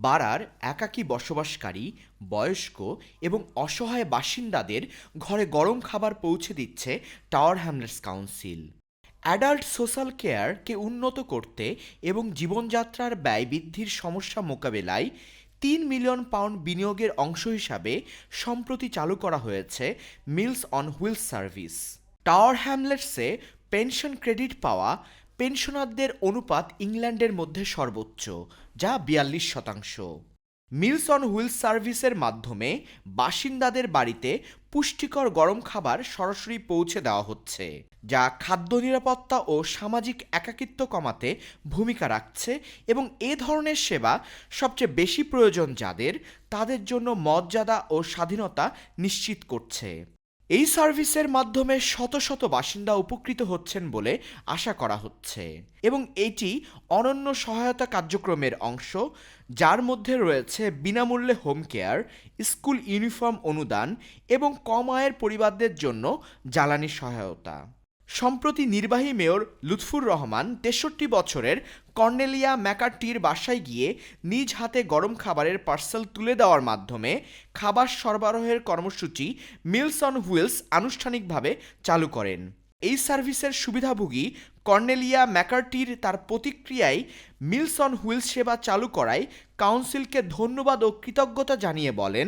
বারার একাকী বসবাসকারী, বয়স্ক এবং অসহায় বাসিন্দাদের ঘরে গরম খাবার পৌঁছে দিচ্ছে tower Hamlets council. Adult social কেয়ারকে উন্নত করতে এবং জীবনযাত্রার ব্যয় বৃদ্ধির সমস্যা মোকাবেলায় ৩ মিলিয়ন পাউন্ড বিনিয়োগের অংশ হিসাবে সম্প্রতি চালু করা হয়েছে meals on wheels service. Tower হ্যামলেটসে পেনশন ক্রেডিট পাওয়া পেনশনারদের অনুপাত ইংল্যান্ডের মধ্যে সর্বোচ্চ, যা ৪২%। মিলস অন হুইলস সার্ভিসের মাধ্যমে বাসিন্দাদের বাড়িতে পুষ্টিকর গরম খাবার সরাসরি পৌঁছে দেওয়া হচ্ছে, যা খাদ্য নিরাপত্তা ও সামাজিক একাকিত্ব কমাতে ভূমিকা রাখছে এবং এ ধরনের সেবা সবচেয়ে বেশি প্রয়োজন যাদের, তাদের জন্য মর্যাদা ও স্বাধীনতা নিশ্চিত করছে। এই সার্ভিসের মাধ্যমে শত শত বাসিন্দা উপকৃত হচ্ছেন বলে আশা করা হচ্ছে এবং এটি অনন্য সহায়তা কার্যক্রমের অংশ, যার মধ্যে রয়েছে বিনামূল্যে হোম কেয়ার, স্কুল ইউনিফর্ম অনুদান এবং কম আয়ের পরিবারদের জন্য জ্বালানি সহায়তা। সম্প্রতি নির্বাহী মেয়র লুৎফুর রহমান ৬৩ বছরের কর্নেলিয়া ম্যাকার্টির বাসায় গিয়ে নিজ হাতে গরম খাবারের পার্সেল তুলে দেওয়ার মাধ্যমে খাবার সরবরাহের কর্মসূচি মিলস অন হুইলস আনুষ্ঠানিকভাবে চালু করেন। এই সার্ভিসের সুবিধাভোগী কর্নেলিয়া ম্যাকার্টির তার প্রতিক্রিয়ায় মিলস অন হুইলস সেবা চালু করায় কাউন্সিলকে ধন্যবাদ ও কৃতজ্ঞতা জানিয়ে বলেন,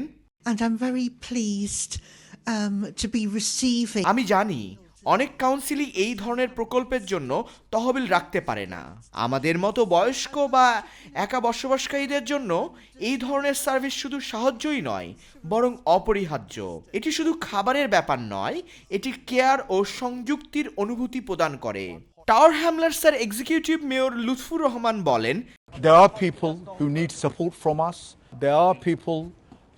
And I'm very pleased to be receiving. আমি জানি অনেক কাউন্সিলই এই ধরনের প্রকল্পের জন্য তহবিল রাখতে পারে না। আমাদের মতো বয়স্ক বা একা বসবাসকারীদের জন্য এই ধরনের সার্ভিস শুধু সাহায্যই নয়, বরং অপরিহার্য। এটি শুধু খাবারের ব্যাপার নয়, এটি কেয়ার ও সংযুক্তির অনুভূতি প্রদান করে। টাওয়ার হ্যামলেটসের এক্সিকিউটিভ মেয়র লুৎফুর রহমান বলেন, There are people who need support from us. There are people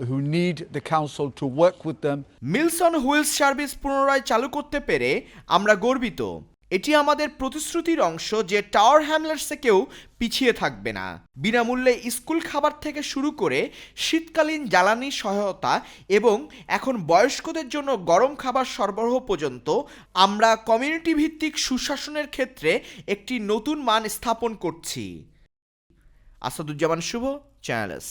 who need the council to work with them. Meals on wheels service পুনরায় চালু করতে পেরে আমরা গর্বিত। এটি আমাদের প্রতিশ্রুতির অংশ যে টাওয়ার হ্যামলেটসে কেউ পিছিয়ে থাকবে না। বিনামূল্যে স্কুল খাবার থেকে শুরু করে শীতকালীন জ্বালানি সহায়তা এবং এখন বয়স্কদের জন্য গরম খাবার সরবরাহ পর্যন্ত আমরা কমিউনিটি ভিত্তিক সুশাসনের ক্ষেত্রে একটি নতুন মান স্থাপন করছি। আসাদুজ্জামান শুভ, চ্যানেল এস।